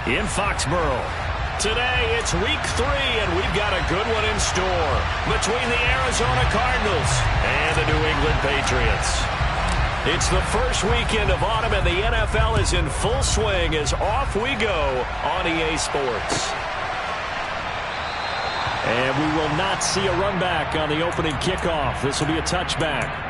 in Foxborough. Today, it's week 3, and we've got a good one in store between the Arizona Cardinals and the New England Patriots. It's the first weekend of autumn, and the NFL is in full swing as off we go on EA Sports. And we will not see a run back on the opening kickoff. This will be a touchback.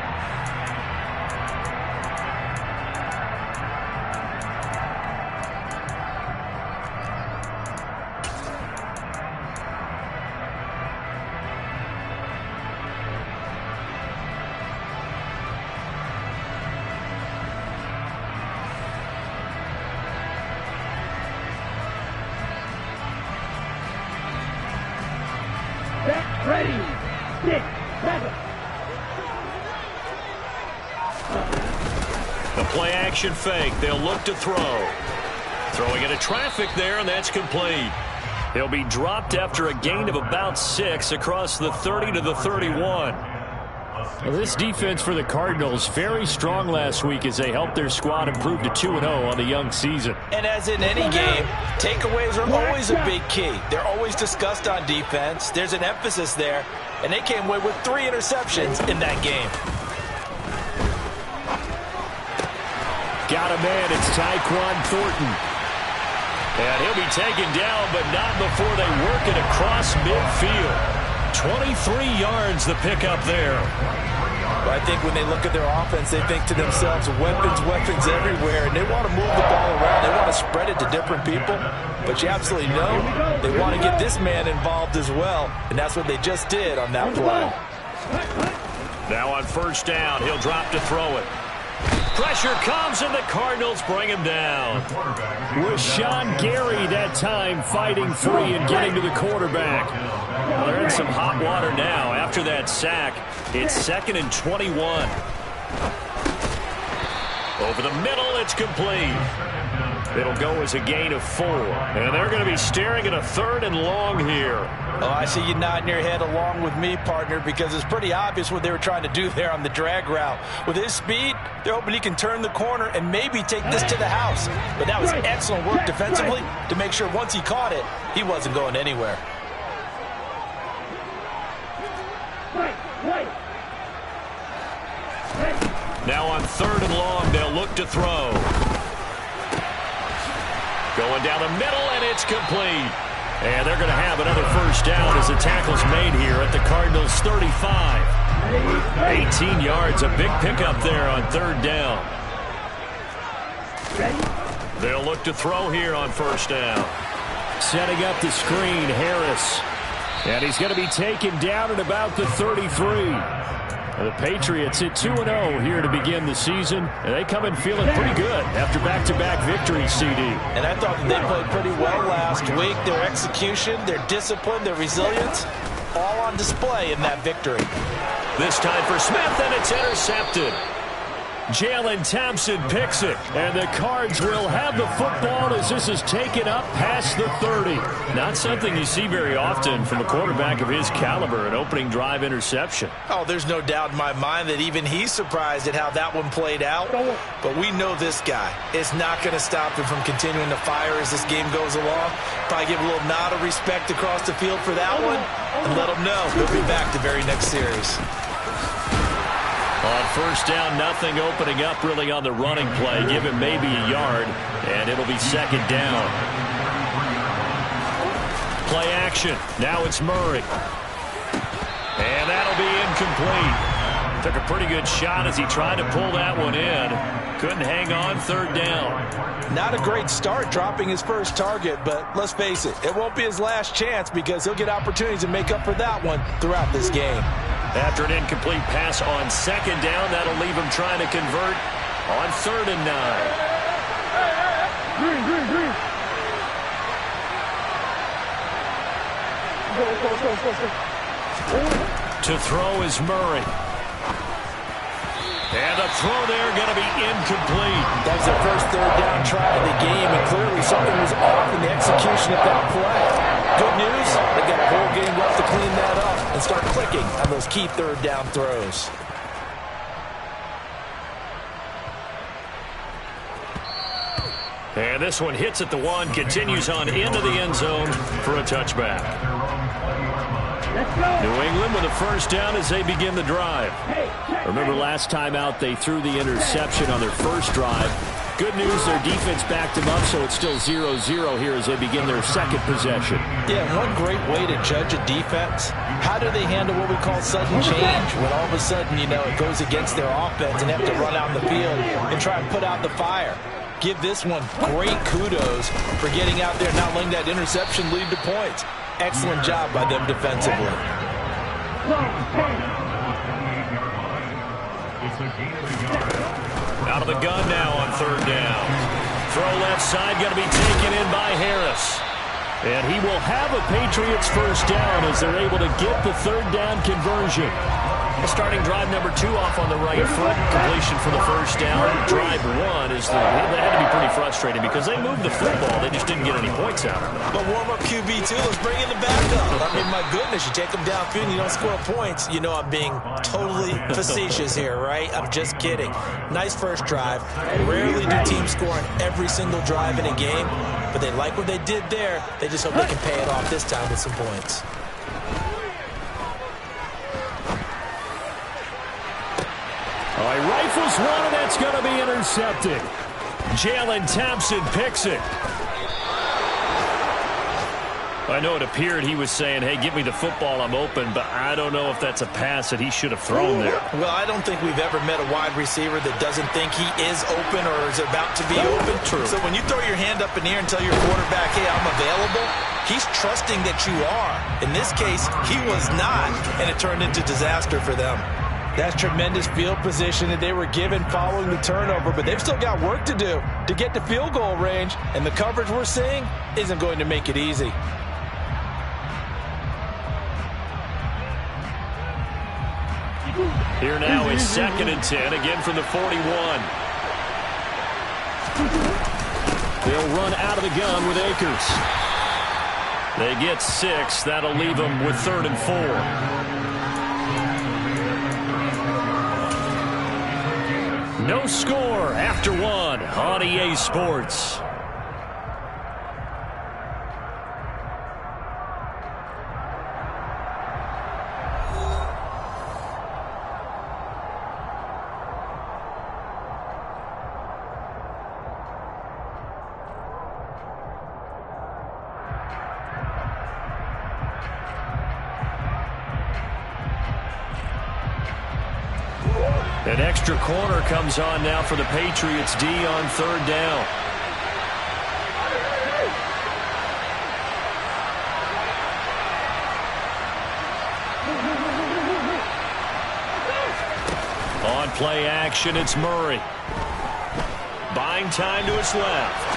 Ready, 6, 7. The play action fake. They'll look to throw. Throwing into traffic there, and that's complete. He'll be dropped after a gain of about 6 across the 30 to the 31. Well, this defense for the Cardinals, very strong last week as they helped their squad improve to 2-0 on the young season. And as in any game, takeaways are always a big key. They're always discussed on defense. There's an emphasis there, and they came away with 3 interceptions in that game. Got a man. It's Tyquan Thornton. And he'll be taken down, but not before they work it across midfield. 23 yards the pickup there. But I think when they look at their offense, they think to themselves, weapons everywhere, and they want to move the ball around. They want to spread it to different people. But you absolutely know they want to get this man involved as well, and that's what they just did on that play. Now on first down, he'll drop to throw it. Pressure comes, and the Cardinals bring him down. Was Sean Gary that time fighting free and getting to the quarterback. Well, they're in some hot water now. After that sack, it's 2nd and 21. Over the middle, it's complete. It'll go as a gain of 4. And they're going to be staring at a 3rd and long here. Oh, I see you nodding your head along with me, partner, because it's pretty obvious what they were trying to do there on the drag route. With his speed, they're hoping he can turn the corner and maybe take this to the house. But that was excellent work defensively to make sure once he caught it, he wasn't going anywhere. Now on 3rd and long, they'll look to throw. Going down the middle, and it's complete. And they're going to have another first down as the tackle's made here at the Cardinals' 35. 18 yards, a big pickup there on 3rd down. They'll look to throw here on first down. Setting up the screen, Harris. And he's going to be taken down at about the 33. The Patriots at 2-0 here to begin the season, and they come in feeling pretty good after back-to-back victories, CD. And I thought that they played pretty well last week. Their execution, their discipline, their resilience, all on display in that victory. This time for Smith, and it's intercepted. Jalen Thompson picks it, and the Cards will have the football as this is taken up past the 30. Not something you see very often from a quarterback of his caliber, an opening drive interception. Oh, there's no doubt in my mind that even he's surprised at how that one played out. But we know this guy is not going to stop him from continuing to fire as this game goes along. Probably give a little nod of respect across the field for that one, and let him know he'll be back the very next series. On first down, nothing opening up really on the running play. Give him maybe a yard, and it'll be 2nd down. Play action. Now it's Murray. And that'll be incomplete. Took a pretty good shot as he tried to pull that one in. Couldn't hang on 3rd down. Not a great start dropping his first target, but let's face it, it won't be his last chance because he'll get opportunities to make up for that one throughout this game. After an incomplete pass on 2nd down, that'll leave him trying to convert on 3rd and 9. To throw is Murray. And the throw there going to be incomplete. That was their first 3rd down try of the game, and clearly something was off in the execution of that play. Good news, they've got a whole game left to clean that up and start clicking on those key 3rd down throws. And this one hits at the 1, continues on into the end zone for a touchback. New England with a first down as they begin the drive. Remember last time out they threw the interception on their first drive. Good news, their defense backed them up, so it's still 0-0 here as they begin their second possession. Yeah, one great way to judge a defense, how do they handle what we call sudden change? When all of a sudden, you know, it goes against their offense and they have to run out in the field and try and put out the fire. Give this one great kudos for getting out there and not letting that interception lead to points. Excellent job by them defensively. Out of the gun now on third down. Throw left side, going to be taken in by Harris. And he will have a Patriots first down as they're able to get the third down conversion. Starting drive number 2 off on the right foot. Completion for the first down. Drive 1 is that had to be pretty frustrating because they moved the football. They just didn't get any points out of it. But warm-up QB2, let's bring in the backup. I mean, my goodness, you take them downfield and you don't score points. You know I'm being totally facetious here, right? I'm just kidding. Nice first drive. Rarely do teams score on every single drive in a game, but they like what they did there. They just hope they can pay it off this time with some points. All right, rifles one, and that's going to be intercepted. Jalen Thompson picks it. I know it appeared he was saying, hey, give me the football, I'm open, but I don't know if that's a pass that he should have thrown there. Well, I don't think we've ever met a wide receiver that doesn't think he is open or is about to be open. True. So when you throw your hand up in the air and tell your quarterback, hey, I'm available, he's trusting that you are. In this case, he was not, and it turned into disaster for them. That's tremendous field position that they were given following the turnover, but they've still got work to do to get to field goal range, and the coverage we're seeing isn't going to make it easy. Here now is 2nd and 10, again from the 41. They'll run out of the gun with Akers. They get 6. That'll leave them with 3rd and 4. No score after 1 on EA Sports. An extra corner comes on now for the Patriots D on 3rd down. On play action, it's Murray. Buying time to his left.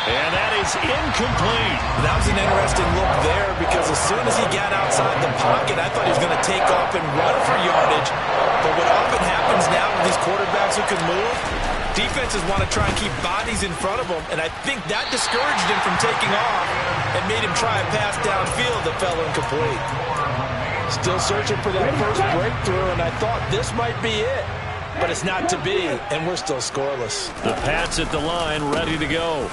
And that is incomplete. That was an interesting look there because as soon as he got outside the pocket, I thought he was going to take off and run for yardage. But what often happens now with these quarterbacks who can move, defenses want to try and keep bodies in front of them, and I think that discouraged him from taking off and made him try a pass downfield that fell incomplete. Still searching for that first breakthrough, and I thought this might be it. But it's not to be, and we're still scoreless. The Pats at the line, ready to go.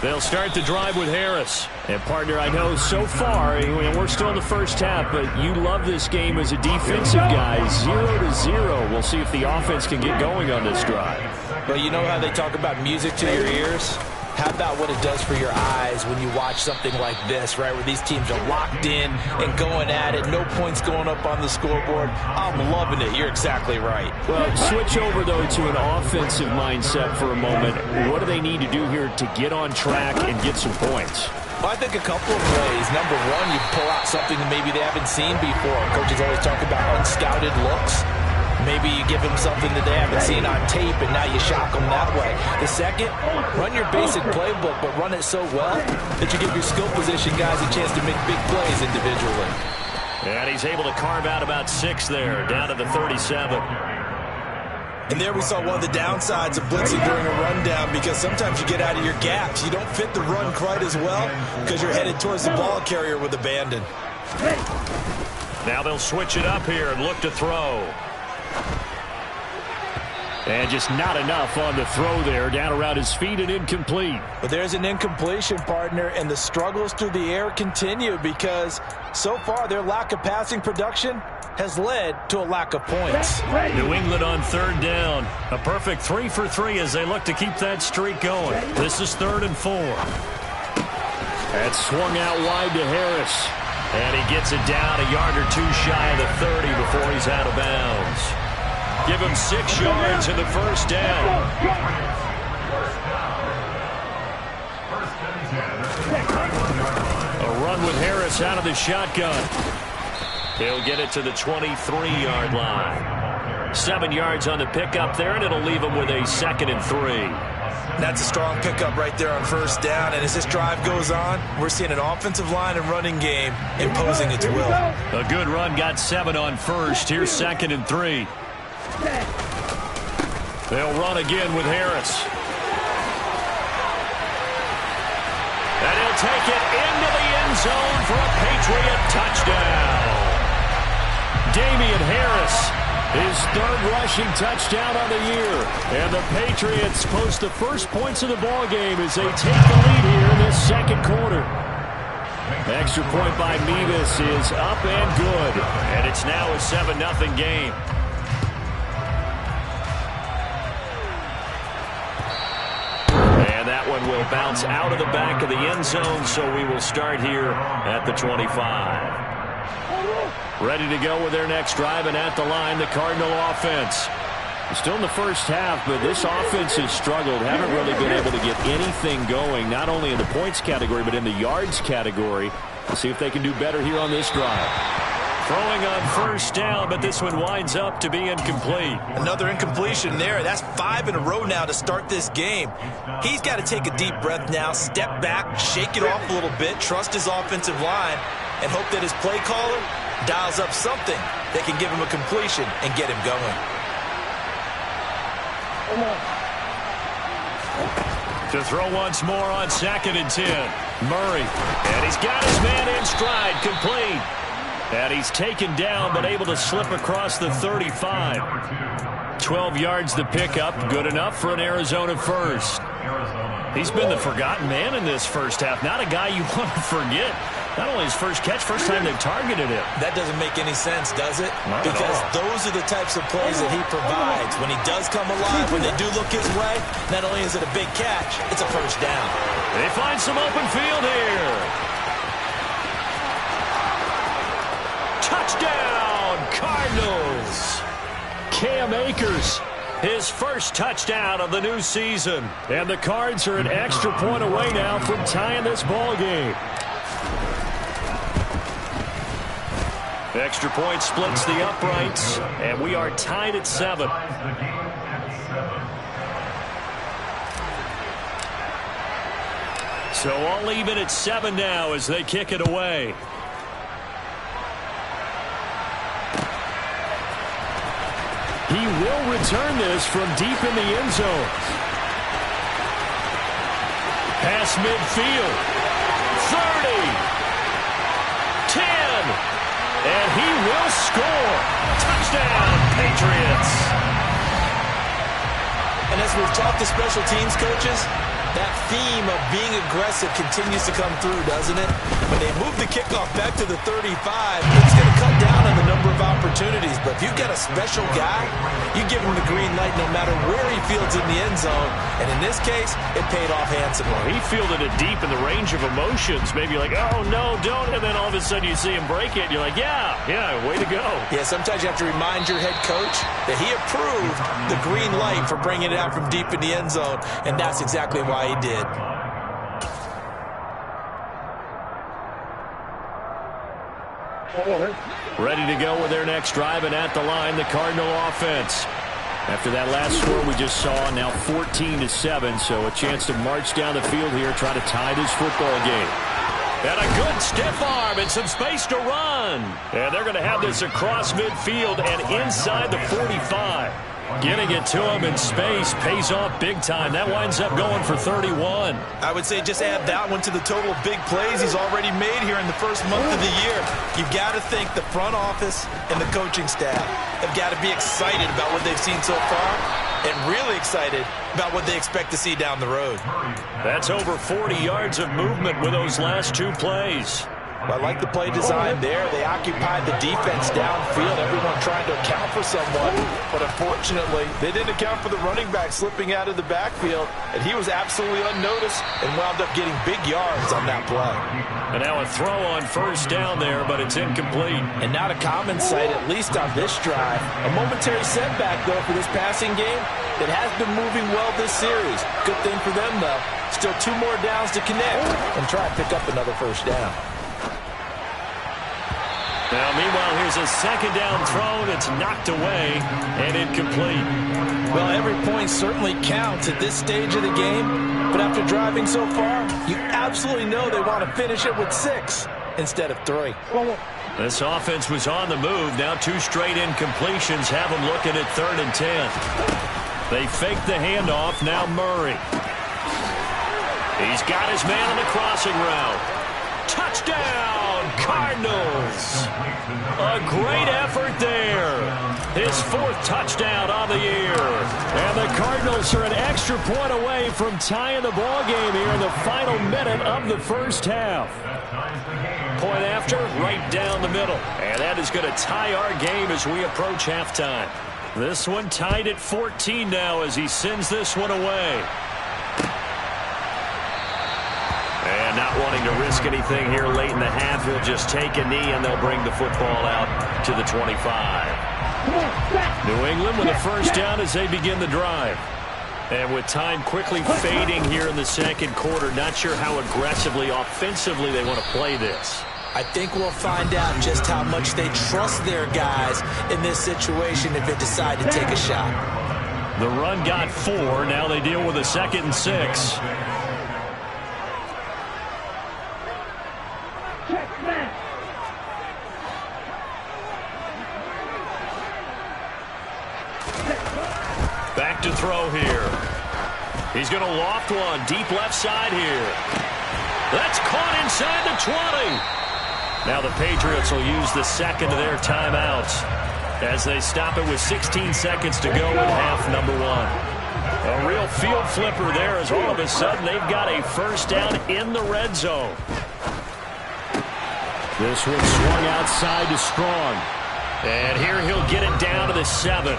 They'll start the drive with Harris. And, partner, I know so far, we're still in the first half, but you love this game as a defensive guy. 0-0. We'll see if the offense can get going on this drive. But you know how they talk about music to your ears? How about what it does for your eyes when you watch something like this, right, where these teams are locked in and going at it, no points going up on the scoreboard? I'm loving it. You're exactly right. Well, switch over, though, to an offensive mindset for a moment. What do they need to do here to get on track and get some points? Well, I think a couple of ways. Number one, you pull out something that maybe they haven't seen before. Coaches always talk about unscouted looks. Maybe you give them something that they haven't seen on tape, and now you shock them that way. The second, run your basic playbook, but run it so well that you give your skill position guys a chance to make big plays individually. And he's able to carve out about 6 there, down to the 37. And there we saw one of the downsides of blitzing during a rundown, because sometimes you get out of your gaps. You don't fit the run quite as well because you're headed towards the ball carrier with abandon. Now they'll switch it up here and look to throw. And just not enough on the throw there. Down around his feet and incomplete. But there's an incompletion, partner, and the struggles through the air continue because so far their lack of passing production has led to a lack of points. New England on third down. A perfect 3 for 3 as they look to keep that streak going. This is 3rd and 4. That's swung out wide to Harris. And he gets it down a yard or two shy of the 30 before he's out of bounds. Give him 6 yards in the first down. A run with Harris out of the shotgun. He'll get it to the 23-yard line. 7 yards on the pickup there, and it'll leave him with a 2nd and 3. That's a strong pickup right there on first down. And as this drive goes on, we're seeing an offensive line and running game imposing its will. A good run, got 7 on first. Here's 2nd and 3. They'll run again with Harris. And he'll take it into the end zone for a Patriot touchdown. Damian Harris, his 3rd rushing touchdown of the year. And the Patriots post the first points of the ballgame as they take the lead here in this 2nd quarter. Extra point by Mevis is up and good. And it's now a 7-0 game. And that one will bounce out of the back of the end zone, so we will start here at the 25. Ready to go with their next drive, and at the line, the Cardinal offense. Still in the first half, but this offense has struggled. Haven't really been able to get anything going, not only in the points category, but in the yards category. Let's see if they can do better here on this drive. Throwing on first down, but this one winds up to be incomplete. Another incompletion there. That's 5 in a row now to start this game. He's got to take a deep breath now, step back, shake it off a little bit, trust his offensive line, and hope that his play caller dials up something that can give him a completion and get him going. To throw once more on 2nd and 10. Murray. And he's got his man in stride, complete. And he's taken down, but able to slip across the 35. 12 yards the pickup. Good enough for an Arizona first. He's been the forgotten man in this first half. Not a guy you want to forget. Not only his first catch, first time they've targeted him. That doesn't make any sense, does it? Not because those are the types of plays that he provides. When he does come alive, when they do look his way, not only is it a big catch, it's a first down. They find some open field here. Touchdown, Cardinals. Cam Akers, his first touchdown of the new season. And the Cards are an extra point away now from tying this ball game. Extra point splits the uprights, and we are tied at 7. So all even at 7 now as they kick it away. He will return this from deep in the end zone. Pass midfield. 30. 10. And he will score. Touchdown, Patriots. And as we've talked to special teams coaches, that theme of being aggressive continues to come through, doesn't it? When they move the kickoff back to the 35, it's going to cut down on the number of opportunities. But if you've got a special guy, you give him the green light no matter where he fields in the end zone. And in this case, it paid off handsomely. He fielded it deep in the range of emotions. Maybe like, oh, no, don't. And then all of a sudden you see him break it. And you're like, yeah, way to go. Yeah, sometimes you have to remind your head coach that he approved the green light for bringing it out from deep in the end zone. And that's exactly why he did. Ready to go with their next drive, and at the line, the Cardinal offense. After that last score we just saw, now 14-7, so a chance to march down the field here, try to tie this football game. And a good stiff arm and some space to run. And they're going to have this across midfield and inside the 45. Getting it to him in space pays off big time. That winds up going for 31. I would say just add that one to the total of big plays he's already made here in the first month of the year. You've got to think the front office and the coaching staff have got to be excited about what they've seen so far. and really excited about what they expect to see down the road. That's over 40 yards of movement with those last two plays. I like the play design there. They occupied the defense downfield, everyone trying to account for someone. But unfortunately, they didn't account for the running back slipping out of the backfield, and he was absolutely unnoticed and wound up getting big yards on that play. And now a throw on first down there, but it's incomplete. And not a common sight, at least on this drive. A momentary setback, though, for this passing game. It has been moving well this series. Good thing for them, though. Still 2 more downs to connect and try and pick up another first down. Now, meanwhile, here's a second down throw that's knocked away and incomplete. Well, every point certainly counts at this stage of the game, but after driving so far, you absolutely know they want to finish it with 6 instead of 3. This offense was on the move. Now 2 straight incompletions have them looking at 3rd and 10. They fake the handoff. Now Murray. He's got his man on the crossing route. Touchdown, Cardinals. A great effort there. His 4th touchdown on the year. And the Cardinals are an extra point away from tying the ball game here in the final minute of the first half. Point after, right down the middle. And that is going to tie our game as we approach halftime. This one tied at 14 now as he sends this one away. And not wanting to risk anything here late in the half, he'll just take a knee and they'll bring the football out to the 25. New England with a first down as they begin the drive. And with time quickly fading here in the second quarter, not sure how aggressively, offensively they want to play this. I think we'll find out just how much they trust their guys in this situation if they decide to take a shot. The run got 4. Now they deal with a 2nd and 6. Back to throw here. He's going to loft one deep left side here. That's caught inside the 20. Now the Patriots will use the second of their timeouts as they stop it with 16 seconds to go in half number 1. A real field flipper there as all of a sudden they've got a first down in the red zone. This one swung outside to Strong. And here he'll get it down to the 7.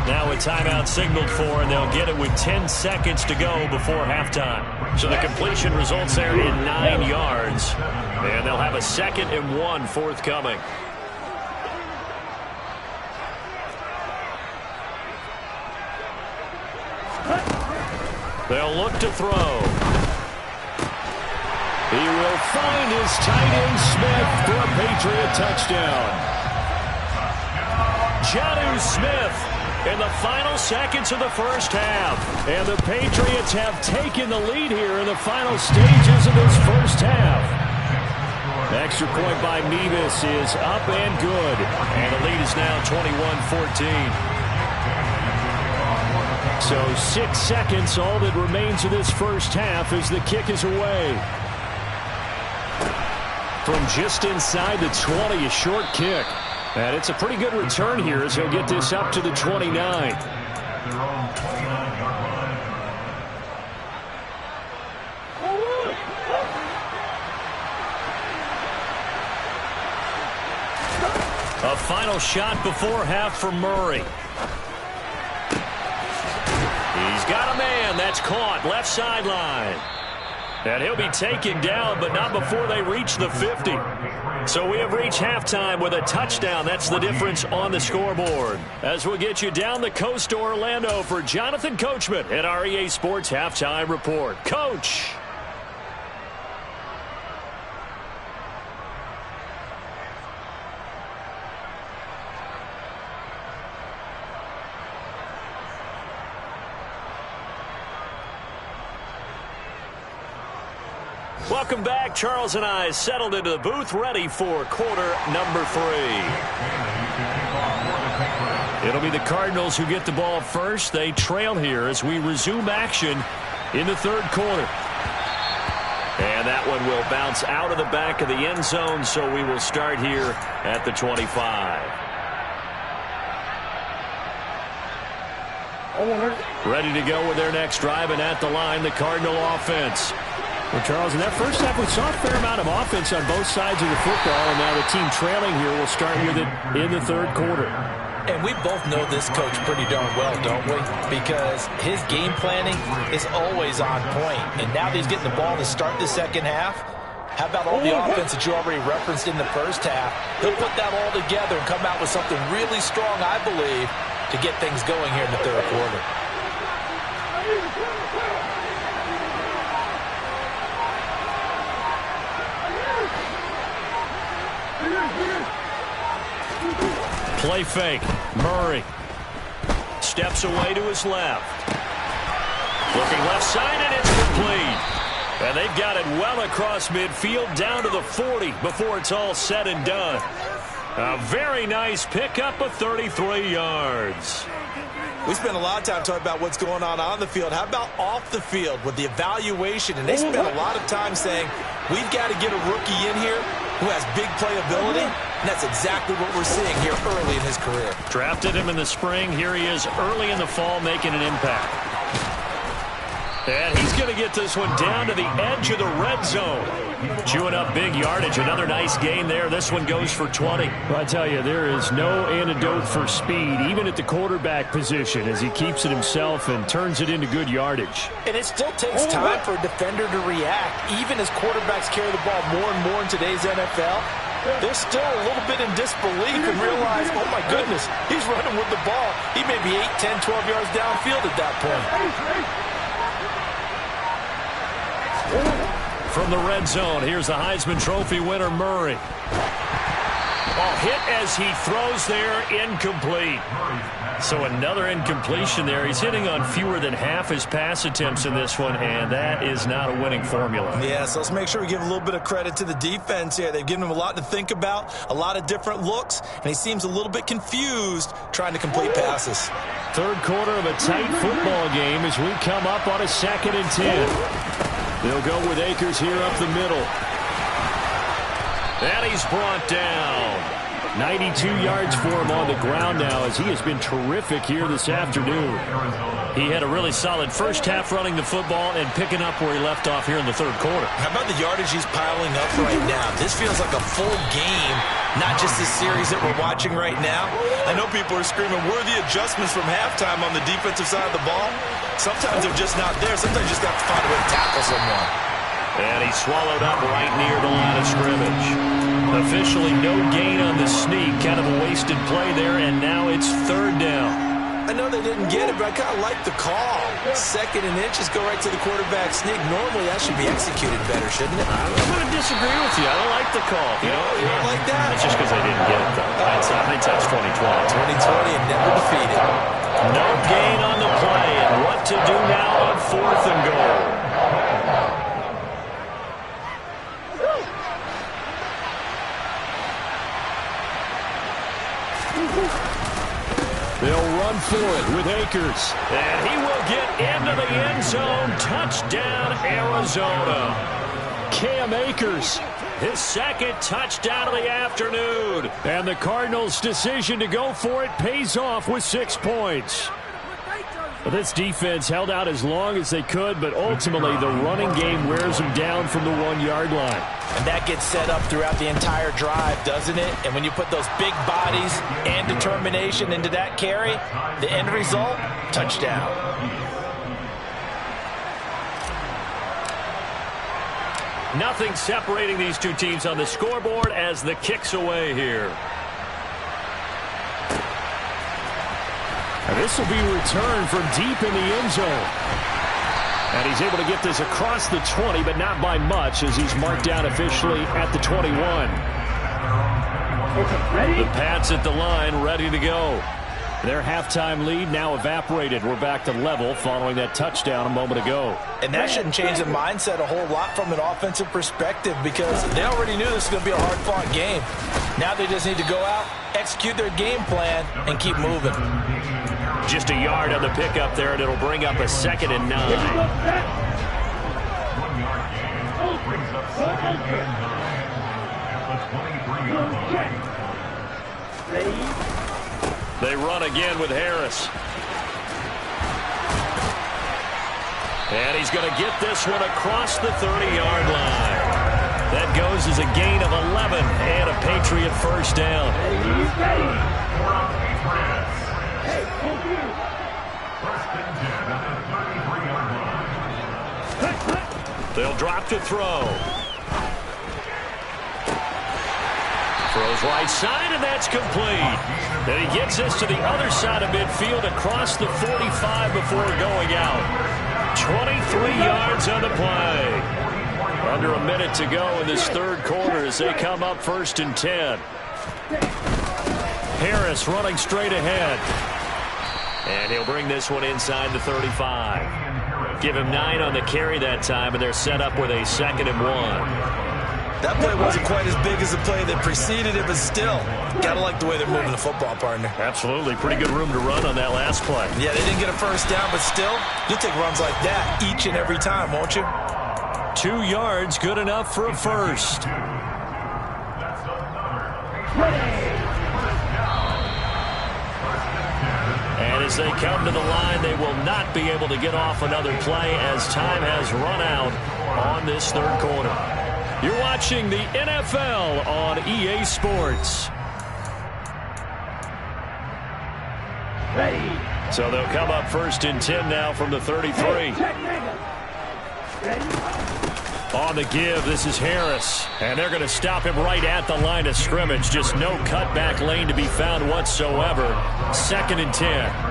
Now a timeout signaled for, and they'll get it with 10 seconds to go before halftime. So the completion results there in 9 yards. And they'll have a 2nd and 1 forthcoming. They'll look to throw. He will find his tight end Smith for a Patriot touchdown. Jonnu Smith in the final seconds of the first half. And the Patriots have taken the lead here in the final stages of this first half. Extra point by Mevis is up and good. And the lead is now 21-14. So 6 seconds, all that remains of this first half as the kick is away. From just inside the 20, a short kick. And it's a pretty good return here as he'll get this up to the 29. A final shot before half for Murray. He's got a man. That's caught. Left sideline. And he'll be taken down, but not before they reach the 50. So we have reached halftime with a touchdown. That's the difference on the scoreboard. As we'll get you down the coast to Orlando for Jonathan Coachman at our EA Sports Halftime Report. Coach. Welcome back. Charles and I settled into the booth, ready for quarter number 3. It'll be the Cardinals who get the ball first. They trail here as we resume action in the third quarter. And that one will bounce out of the back of the end zone, so we will start here at the 25. Ready to go with their next drive, and at the line, the Cardinal offense. Well, Charles, in that first half, we saw a fair amount of offense on both sides of the football, and now the team trailing here will start with it in the third quarter. And we both know this coach pretty darn well, don't we? Because his game planning is always on point. And now that he's getting the ball to start the second half, how about all the offense that you already referenced in the first half? He'll put that all together and come out with something really strong, I believe, to get things going here in the third quarter. Play fake. Murray steps away to his left. Looking left side, and it's complete. And they've got it well across midfield down to the 40 before it's all said and done. A very nice pickup of 33 yards. We spent a lot of time talking about what's going on the field. How about off the field with the evaluation? And they spent a lot of time saying, we've got to get a rookie in here who has big playability. And that's exactly what we're seeing here early in his career. Drafted him in the spring. Here he is early in the fall making an impact. And he's going to get this one down to the edge of the red zone. Chewing up big yardage. Another nice gain there. This one goes for 20. Well, I tell you, there is no antidote for speed, even at the quarterback position, as he keeps it himself and turns it into good yardage. And it still takes time for a defender to react. Even as quarterbacks carry the ball more and more in today's NFL, they're still a little bit in disbelief and realize, oh my goodness, he's running with the ball. He may be 8, 10, 12 yards downfield at that point. From the red zone, here's the Heisman Trophy winner, Murray. Oh, hit as he throws there, incomplete. So another incompletion there. He's hitting on fewer than half his pass attempts in this one, and that is not a winning formula. Yeah, so let's make sure we give a little bit of credit to the defense here. They've given him a lot to think about, a lot of different looks, and he seems a little bit confused trying to complete passes. Third quarter of a tight football game as we come up on a 2nd and 10. They'll go with Akers here up the middle. And he's brought down. 92 yards for him on the ground now as he has been terrific here this afternoon. He had a really solid first half running the football and picking up where he left off here in the third quarter. How about the yardage he's piling up right now? This feels like a full game, not just this series that we're watching right now. I know people are screaming, where are the adjustments from halftime on the defensive side of the ball? Sometimes they're just not there. Sometimes you just have to find a way to tackle someone. And he swallowed up right near the line of scrimmage. Officially no gain on the sneak. Kind of a wasted play there, and now it's third down. I know they didn't get it, but I kind of like the call. 2nd and inches, go right to the quarterback sneak. Normally, that should be executed better, shouldn't it? I'm going to disagree with you. I don't like the call. You don't like that? It's just because they didn't get it, though. Hindsight's 2020. 2020 and never defeated. No gain on the play, and what to do now on 4th and goal. They'll run for it with Akers. And he will get into the end zone. Touchdown, Arizona. Cam Akers, his 2nd touchdown of the afternoon. And the Cardinals' decision to go for it pays off with 6 points. Well, this defense held out as long as they could, but ultimately the running game wears them down from the 1-yard line. And that gets set up throughout the entire drive, doesn't it? And when you put those big bodies and determination into that carry, the end result, touchdown. Nothing separating these two teams on the scoreboard as the kick's away here. And this will be returned from deep in the end zone. And he's able to get this across the 20, but not by much as he's marked down officially at the 21. The Pats at the line, ready to go. Their halftime lead now evaporated. We're back to level following that touchdown a moment ago. And that shouldn't change the mindset a whole lot from an offensive perspective because they already knew this was going to be a hard-fought game. Now they just need to go out, execute their game plan, and keep moving. Just a yard on the pickup there, and it'll bring up a 2nd and 9. They run again with Harris. And he's going to get this one across the 30-yard line. That goes as a gain of 11 and a Patriot first down. They'll drop to throw. Throws right side, and that's complete. Then he gets this to the other side of midfield across the 45 before going out. 23 yards on the play. Under a minute to go in this third quarter as they come up 1st and 10. Harris running straight ahead. And he'll bring this one inside the 35. Give him 9 on the carry that time, and they're set up with a 2nd and 1. That play wasn't quite as big as the play that preceded it, but still, got to like the way they're moving the football, partner. Absolutely. Pretty good room to run on that last play. Yeah, they didn't get a first down, but still, you'll take runs like that each and every time, won't you? 2 yards, good enough for a first. And as they come to the line, they will not be able to get off another play as time has run out on this third quarter. You're watching the NFL on EA Sports. Ready. So they'll come up 1st and 10 now from the 33. On the give, this is Harris. And they're going to stop him right at the line of scrimmage. Just no cutback lane to be found whatsoever. 2nd and 10.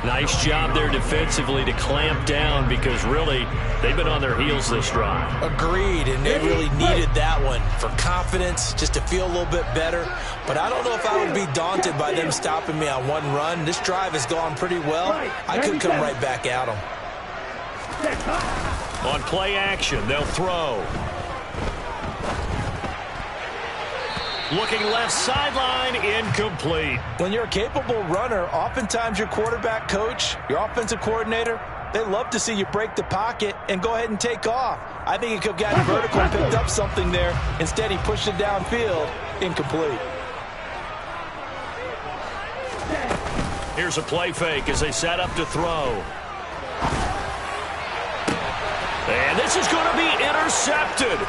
Nice job there defensively to clamp down because really they've been on their heels this drive. Agreed, and they really needed that one for confidence, just to feel a little bit better. But I don't know if I would be daunted by them stopping me on one run. This drive has gone pretty well. I could come right back at them. On play action, they'll throw. Looking left sideline, incomplete. When you're a capable runner, oftentimes your quarterback coach, your offensive coordinator, they love to see you break the pocket and go ahead and take off. I think he could have gotten vertical and picked up something there. Instead, he pushed it downfield, incomplete. Here's a play fake as they set up to throw. And this is going to be intercepted.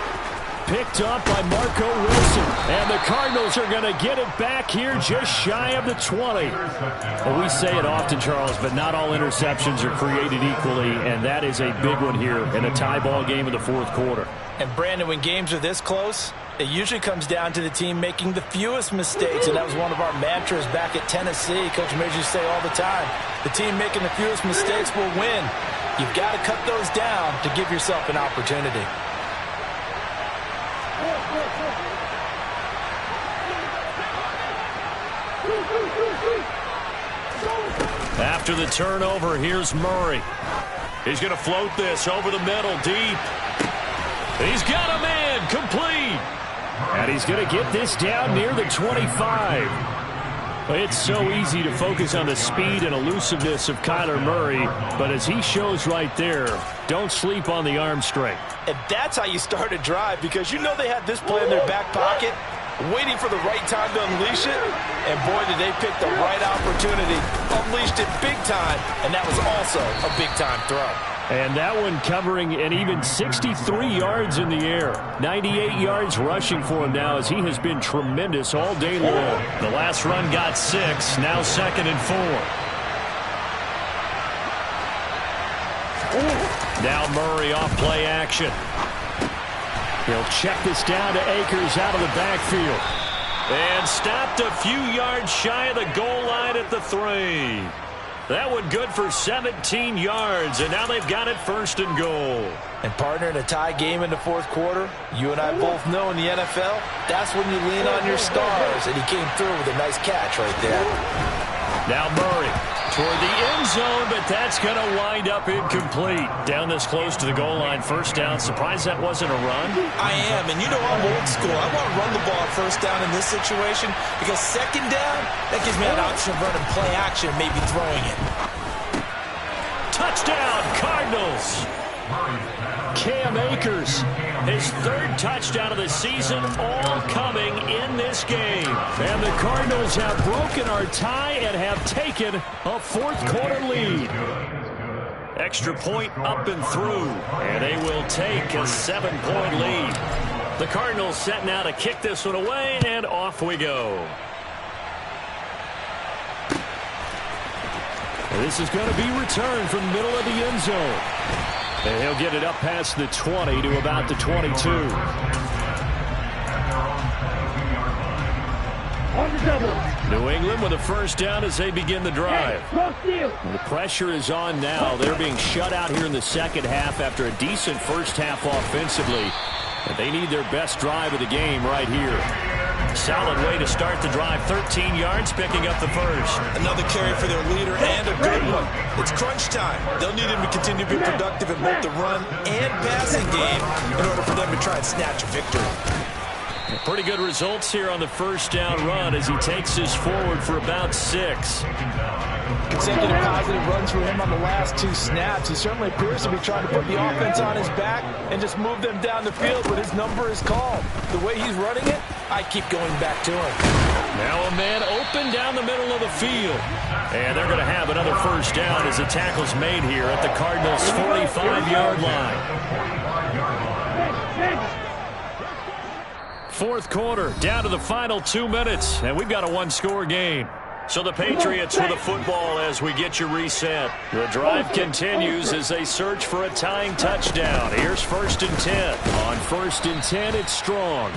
Picked up by Marco Wilson. And the Cardinals are going to get it back here just shy of the 20. Well, we say it often, Charles, but not all interceptions are created equally, and that is a big one here in a tie ball game in the fourth quarter. And, Brandon, when games are this close, it usually comes down to the team making the fewest mistakes, and that was one of our mantras back at Tennessee. Coach Major used to say all the time, the team making the fewest mistakes will win. You've got to cut those down to give yourself an opportunity. After the turnover, here's Murray. He's going to float this over the middle, deep. He's got a man, complete. And he's going to get this down near the 25. It's so easy to focus on the speed and elusiveness of Kyler Murray, but as he shows right there, don't sleep on the arm strength. And that's how you start a drive, because you know they had this play in their back pocket, waiting for the right time to unleash it. And boy, did they pick the right opportunity. Unleashed it big time, and that was also a big-time throw. And that one covering an even 63 yards in the air. 98 yards rushing for him now as he has been tremendous all day long. The last run got 6, now 2nd and 4. Now Murray off play action. He'll check this down to Akers out of the backfield. And stopped a few yards shy of the goal line at the 3. That one good for 17 yards, and now they've got it 1st and goal. And, partner, in a tie game in the fourth quarter, you and I both know in the NFL, that's when you lean on your stars, and he came through with a nice catch right there. Now Murray toward the end zone, but that's going to wind up incomplete. Down this close to the goal line, 1st down. Surprised that wasn't a run? I am, and you know I'm old school. I want to run the ball 1st down in this situation because 2nd down, that gives me an option of running play action, maybe throwing it. Touchdown, Cardinals. Cam Akers, his 3rd touchdown of the season, all coming in this game. And the Cardinals have broken our tie and have taken a 4th quarter lead. Extra point up and through. And they will take a 7-point lead. The Cardinals set now to kick this one away, and off we go. This is going to be returned from the middle of the end zone. And he'll get it up past the 20 to about the 22. On the double. New England with a first down as they begin the drive. The pressure is on now. They're being shut out here in the second half after a decent first half offensively. And they need their best drive of the game right here. Solid way to start the drive. 13 yards, picking up the first. Another carry for their leader and a good one. It's crunch time. They'll need him to continue to be productive in both the run and passing game in order for them to try and snatch a victory. Pretty good results here on the first down run as he takes us forward for about 6. Consecutive positive runs for him on the last 2 snaps. He certainly appears to be trying to put the offense on his back and just move them down the field, but his number is called. The way he's running it, I keep going back to him. Now a man open down the middle of the field. And they're going to have another first down as the tackle's made here at the Cardinals' 45-yard line. Fourth quarter, down to the final 2 minutes, and we've got a one-score game. So the Patriots with the football as we get you reset. The drive continues as they search for a tying touchdown. Here's 1st and 10. On 1st and 10, it's Strong.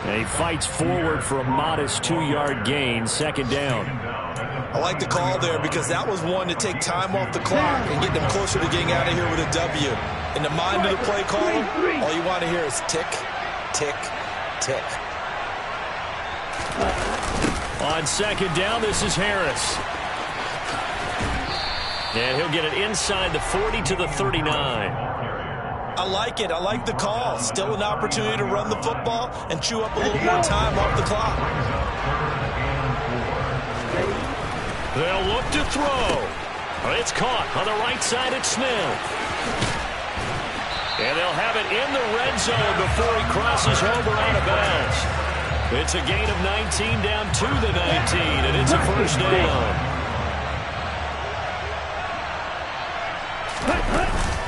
And he fights forward for a modest 2-yard gain, 2nd down. I like the call there because that was one to take time off the clock and get them closer to getting out of here with a W. In the mind of the play caller, all you want to hear is tick, tick, tick. On 2nd down, this is Harris. And he'll get it inside the 40 to the 39. I like it. I like the call. Still an opportunity to run the football and chew up a little more time off the clock. They'll look to throw. It's caught on the right side at Smith. And they'll have it in the red zone before he crosses over out of bounds. It's a gain of 19 down to the 19, and it's a first down.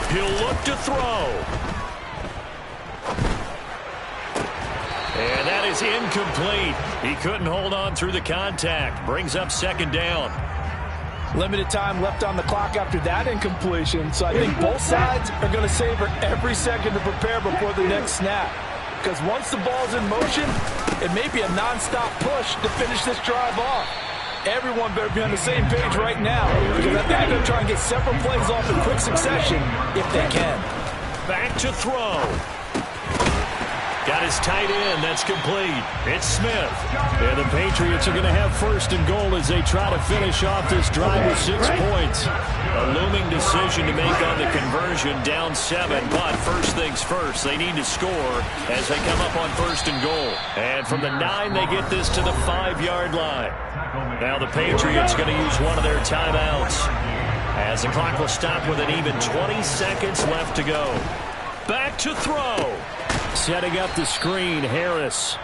He'll look to throw. And that is incomplete. He couldn't hold on through the contact. Brings up 2nd down. Limited time left on the clock after that incompletion, so I think both sides are going to savor every second to prepare before the next snap. Because once the ball's in motion, it may be a non-stop push to finish this drive off. Everyone better be on the same page right now, because I think they're going to try and get several plays off in quick succession if they can. Back to throw. Got his tight end. That's complete. It's Smith. And the Patriots are going to have 1st and goal as they try to finish off this drive with 6 points. A looming decision to make on the conversion, down 7. But first things first, they need to score as they come up on 1st and goal. And from the 9, they get this to the 5-yard line. Now the Patriots going to use one of their timeouts as the clock will stop with an even 20 seconds left to go. Back to throw. Setting up the screen, Harris.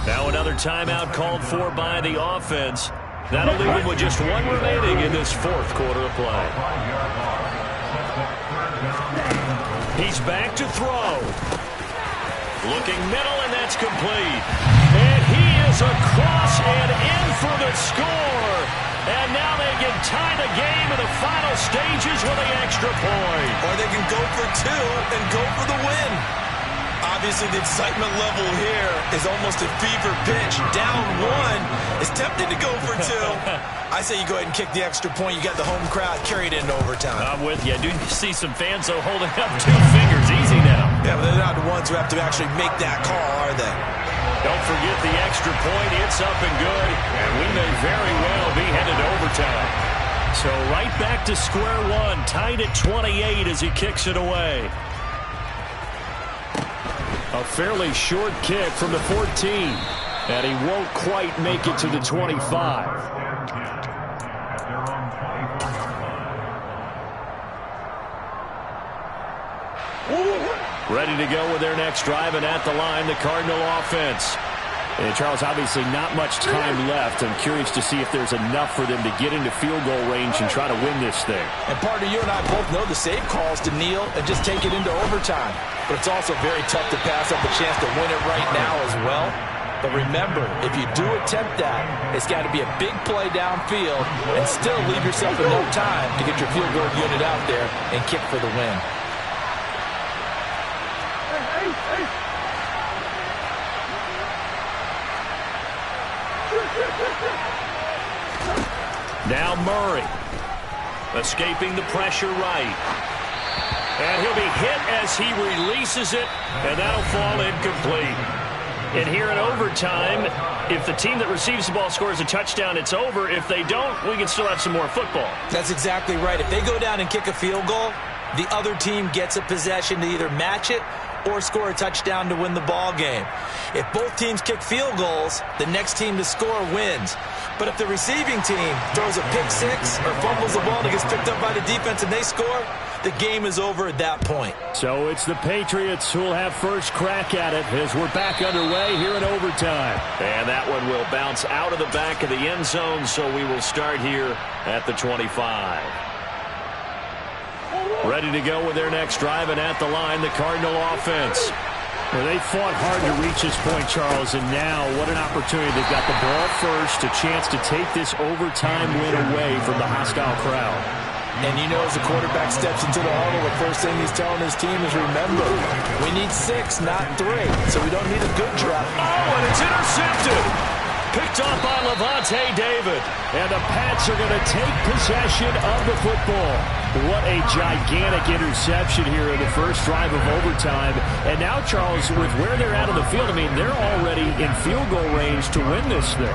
Now another timeout called for by the offense. That'll leave him with just 1 remaining in this 4th quarter of play. He's back to throw. Looking middle, and that's complete. And he is across and in for the score. And now they can tie the game in the final stages with an extra point. Or they can go for 2 and go for the win. Obviously, the excitement level here is almost a fever pitch. Down 1 is tempted to go for 2. I say you go ahead and kick the extra point. You got the home crowd carried into overtime. I'm with you. I do see some fans, though, holding up 2 fingers. Easy now. Yeah, but they're not the ones who have to actually make that call, are they? Don't forget the extra point. It's up and good. And we may very well be headed to overtime. So right back to square one. Tied at 28 as he kicks it away. A fairly short kick from the 14. And he won't quite make it to the 25. Ready to go with their next drive, and at the line, the Cardinal offense. And Charles, obviously not much time left. I'm curious to see if there's enough for them to get into field goal range and try to win this thing. And partner, you and I both know the save calls to kneel and just take it into overtime. But it's also very tough to pass up a chance to win it right now as well. But remember, if you do attempt that, it's got to be a big play downfield and still leave yourself enough time to get your field goal unit out there and kick for the win. Now Murray, escaping the pressure right. And he'll be hit as he releases it, and that'll fall incomplete. And here in overtime, if the team that receives the ball scores a touchdown, it's over. If they don't, we can still have some more football. That's exactly right. If they go down and kick a field goal, the other team gets a possession to either match it or score a touchdown to win the ball game. If both teams kick field goals, the next team to score wins. But if the receiving team throws a pick six or fumbles the ball that gets picked up by the defense and they score, the game is over at that point. So it's the Patriots who will have first crack at it as we're back underway here in overtime. And that one will bounce out of the back of the end zone, so we will start here at the 25. Ready to go with their next drive, and at the line, the Cardinal offense. Well, they fought hard to reach this point, Charles, and now what an opportunity. They've got the ball first, a chance to take this overtime win away from the hostile crowd. And you know, as the quarterback steps into the huddle, the first thing he's telling his team is, remember, we need 6, not 3, so we don't need a good drop. Oh, and it's intercepted. Picked off by Levante David. And the Pats are going to take possession of the football. What a gigantic interception here in the first drive of overtime. And now, Charles, with where they're at on the field, I mean, they're already in field goal range to win this thing.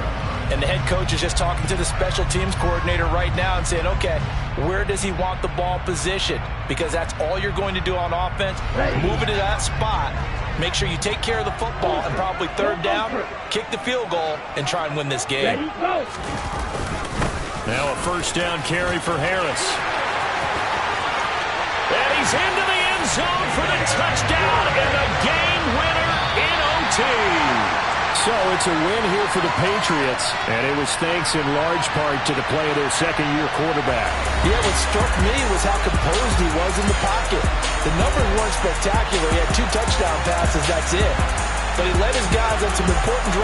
And the head coach is just talking to the special teams coordinator right now and saying, okay, where does he want the ball positioned? Because that's all you're going to do on offense. Move it to that spot. Make sure you take care of the football and probably third down, kick the field goal, and try and win this game. Now a first down carry for Harris. And he's into the end zone for the touchdown and the game winner in OT. So it's a win here for the Patriots, and it was thanks in large part to the play of their second-year quarterback. Yeah, what struck me was how composed he was in the pocket. The numbers weren't spectacular. He had 2 touchdown passes, that's it. But he led his guys on some important drives.